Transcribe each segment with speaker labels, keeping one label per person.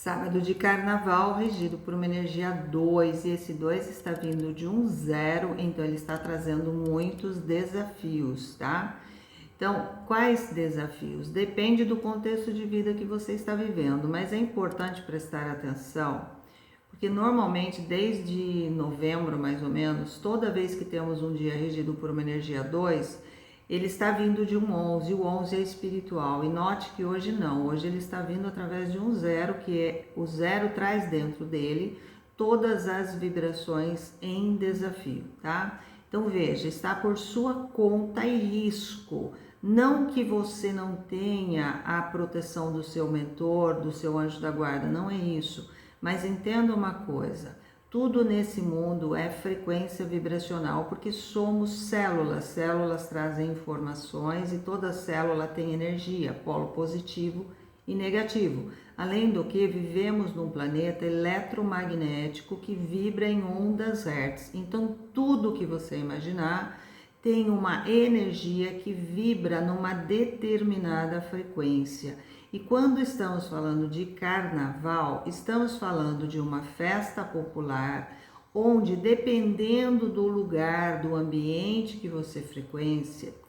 Speaker 1: Sábado de carnaval regido por uma energia 2, e esse 2 está vindo de um 0, então ele está trazendo muitos desafios, tá? Então, quais desafios? Depende do contexto de vida que você está vivendo, mas é importante prestar atenção, porque normalmente desde novembro, mais ou menos, toda vez que temos um dia regido por uma energia 2, ele está vindo de um 11, o 11 é espiritual, e note que hoje não, hoje ele está vindo através de um 0, que é o 0 traz dentro dele todas as vibrações em desafio, tá? Então veja, está por sua conta e risco, não que você não tenha a proteção do seu mentor, do seu anjo da guarda, não é isso, mas entenda uma coisa, tudo nesse mundo é frequência vibracional, porque somos células. Células trazem informações e toda célula tem energia, polo positivo e negativo. Além do que, vivemos num planeta eletromagnético que vibra em ondas Hertz. Então, tudo que você imaginar tem uma energia que vibra numa determinada frequência. E quando estamos falando de carnaval, estamos falando de uma festa popular, onde dependendo do lugar, do ambiente que você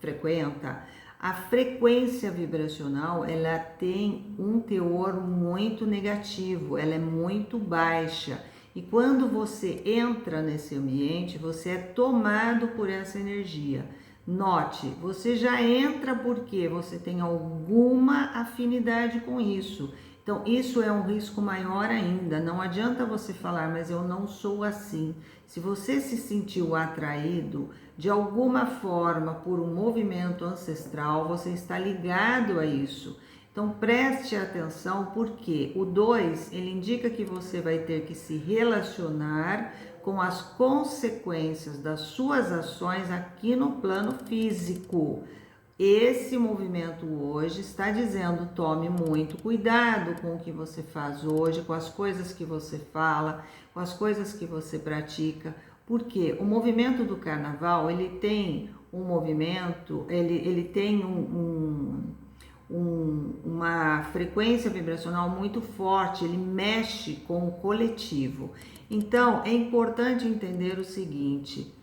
Speaker 1: frequenta, a frequência vibracional ela tem um teor muito negativo, ela é muito baixa. E quando você entra nesse ambiente, você é tomado por essa energia. Note, você já entra porque você tem alguma afinidade com isso. Então, isso é um risco maior ainda. Não adianta você falar, mas eu não sou assim. Se você se sentiu atraído de alguma forma por um movimento ancestral, você está ligado a isso. Então, preste atenção porque o 2, ele indica que você vai ter que se relacionar com as consequências das suas ações aqui no plano físico. Esse movimento hoje está dizendo: tome muito cuidado com o que você faz hoje, com as coisas que você fala, com as coisas que você pratica, porque o movimento do carnaval, ele tem um movimento, ele tem uma frequência vibracional muito forte, ele mexe com o coletivo. Então, é importante entender o seguinte,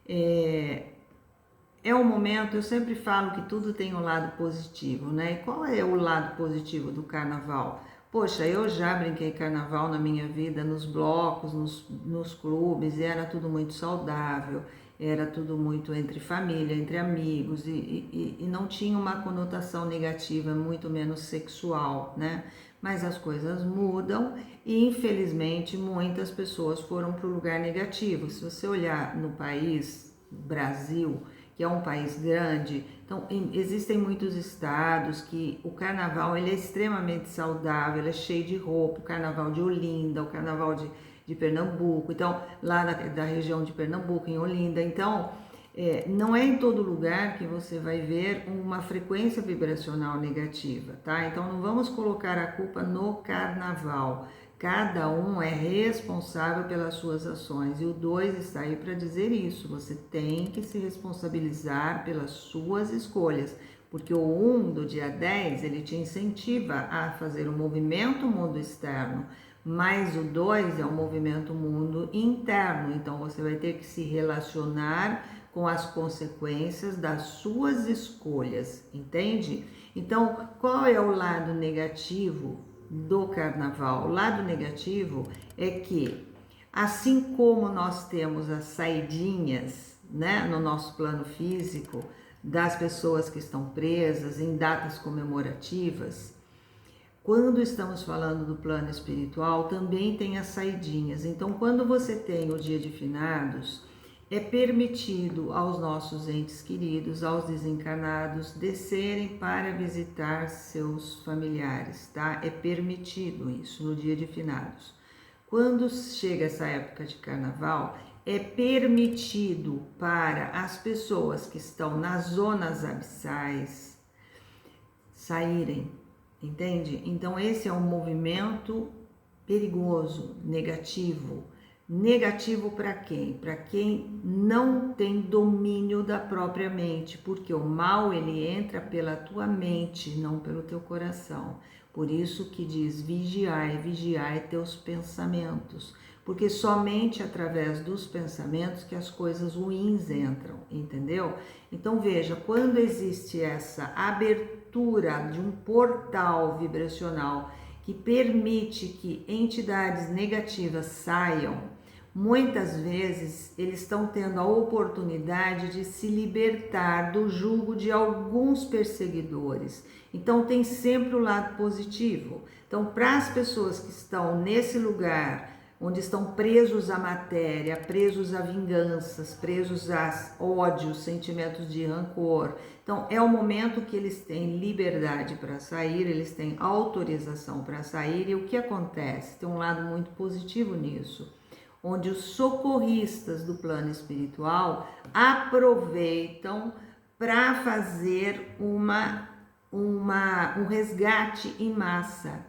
Speaker 1: é um momento, eu sempre falo que tudo tem um lado positivo, né? E qual é o lado positivo do carnaval? Poxa, eu já brinquei carnaval na minha vida, nos blocos, nos clubes, e era tudo muito saudável, era tudo muito entre família, entre amigos, e não tinha uma conotação negativa, muito menos sexual, né? Mas as coisas mudam e, infelizmente, muitas pessoas foram para o lugar negativo. Se você olhar no país, Brasil, que é um país grande, então existem muitos estados que o carnaval ele é extremamente saudável, ele é cheio de roupa, o carnaval de Olinda, o carnaval de Pernambuco, então lá da região de Pernambuco, em Olinda, então não é em todo lugar que você vai ver uma frequência vibracional negativa, tá? Então não vamos colocar a culpa no carnaval. Cada um é responsável pelas suas ações, e o 2 está aí para dizer isso. Você tem que se responsabilizar pelas suas escolhas, porque o 1 do dia 10 ele te incentiva a fazer um movimento mundo externo, mas o 2 é um movimento mundo interno, então você vai ter que se relacionar com as consequências das suas escolhas, entende? Então, qual é o lado negativo do carnaval? O lado negativo é que, assim como nós temos as saidinhas, né, no nosso plano físico, das pessoas que estão presas em datas comemorativas, quando estamos falando do plano espiritual, também tem as saidinhas. Então, quando você tem o dia de finados, é permitido aos nossos entes queridos, aos desencarnados, descerem para visitar seus familiares, tá? É permitido isso no dia de finados. Quando chega essa época de carnaval, é permitido para as pessoas que estão nas zonas abissais saírem, entende? Então esse é um movimento perigoso, negativo. Negativo para quem? Para quem não tem domínio da própria mente, porque o mal ele entra pela tua mente, não pelo teu coração. Por isso que diz vigiai, vigiai teus pensamentos, porque somente através dos pensamentos que as coisas ruins entram, entendeu? Então veja, quando existe essa abertura de um portal vibracional que permite que entidades negativas saiam, muitas vezes eles estão tendo a oportunidade de se libertar do jugo de alguns perseguidores. Então tem sempre o lado positivo. Então, para as pessoas que estão nesse lugar onde estão presos à matéria, presos a vinganças, presos a ódios, sentimentos de rancor. Então, é o momento que eles têm liberdade para sair, eles têm autorização para sair. E o que acontece? Tem um lado muito positivo nisso, onde os socorristas do plano espiritual aproveitam para fazer um resgate em massa.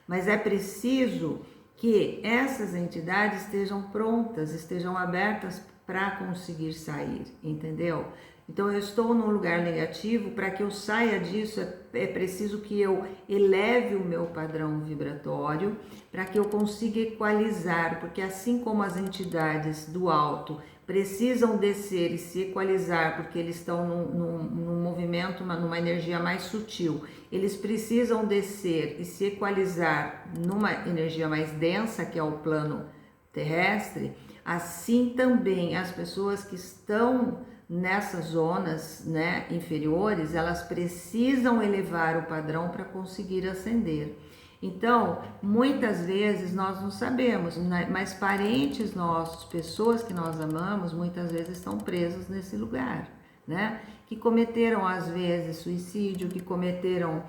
Speaker 1: Mas é preciso que essas entidades estejam prontas, estejam abertas para conseguir sair, entendeu? Então eu estou num lugar negativo, para que eu saia disso é preciso que eu eleve o meu padrão vibratório, para que eu consiga equalizar, porque assim como as entidades do alto precisam descer e se equalizar, porque eles estão num movimento, numa energia mais sutil, eles precisam descer e se equalizar numa energia mais densa, que é o plano terrestre. Assim também as pessoas que estão nessas zonas, né, inferiores, elas precisam elevar o padrão para conseguir ascender. Então, muitas vezes nós não sabemos, né, mas parentes nossos, pessoas que nós amamos, muitas vezes estão presos nesse lugar, né? Que cometeram às vezes suicídio, que cometeram,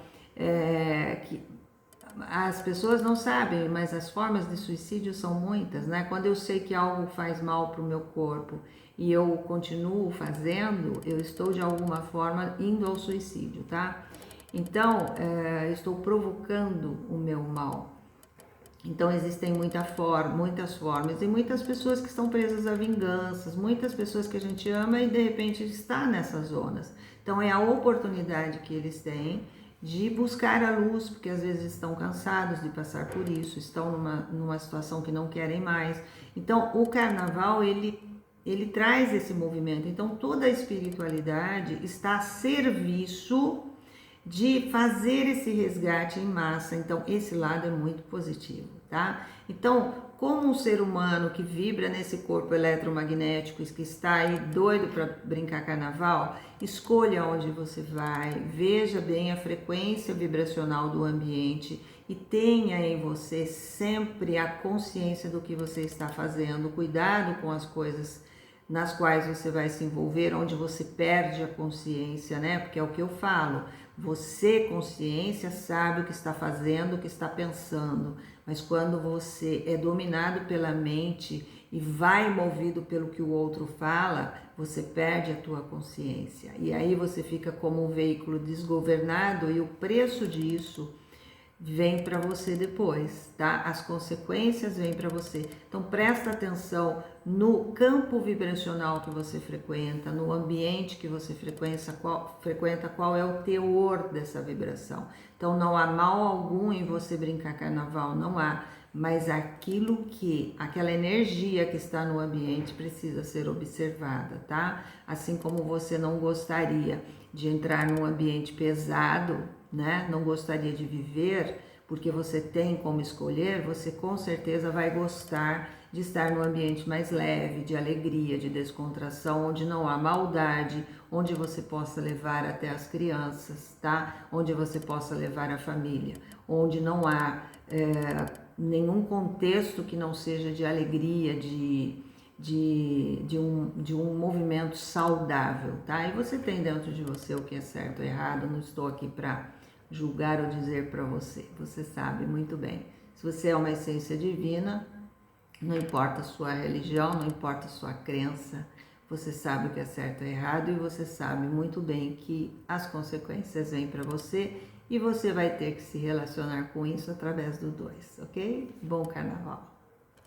Speaker 1: as pessoas não sabem, mas as formas de suicídio são muitas, né? Quando eu sei que algo faz mal para o meu corpo e eu continuo fazendo, eu estou de alguma forma indo ao suicídio, tá? Então, estou provocando o meu mal. Então, existem muitas formas e muitas pessoas que estão presas a vinganças, muitas pessoas que a gente ama e de repente está nessas zonas. Então, é a oportunidade que eles têm de buscar a luz, porque às vezes estão cansados de passar por isso, estão numa situação que não querem mais. Então, o carnaval, ele traz esse movimento. Então, toda a espiritualidade está a serviço de fazer esse resgate em massa. Então, esse lado é muito positivo, tá? Então, como um ser humano que vibra nesse corpo eletromagnético e que está aí doido para brincar carnaval, escolha onde você vai, veja bem a frequência vibracional do ambiente e tenha em você sempre a consciência do que você está fazendo, cuidado com as coisas nas quais você vai se envolver, onde você perde a consciência, né? Porque é o que eu falo, você, consciência, sabe o que está fazendo, o que está pensando, mas quando você é dominado pela mente e vai movido pelo que o outro fala, você perde a tua consciência. E aí você fica como um veículo desgovernado e o preço disso vem para você depois, tá? As consequências vêm para você. Então presta atenção no campo vibracional que você frequenta, no ambiente que você frequenta, qual é o teor dessa vibração. Então não há mal algum em você brincar carnaval, não há, mas aquela energia que está no ambiente precisa ser observada, tá? Assim como você não gostaria de entrar num ambiente pesado, né? Não gostaria de viver, porque você tem como escolher, você com certeza vai gostar de estar num ambiente mais leve, de alegria, de descontração, onde não há maldade, onde você possa levar até as crianças, tá? Onde você possa levar a família, onde não há nenhum contexto que não seja de alegria, de um movimento saudável, tá? E você tem dentro de você o que é certo ou errado, não estou aqui para julgar ou dizer para você, você sabe muito bem. Se você é uma essência divina, não importa a sua religião, não importa a sua crença, você sabe o que é certo ou errado e você sabe muito bem que as consequências vêm para você e você vai ter que se relacionar com isso através do 2, ok? Bom carnaval!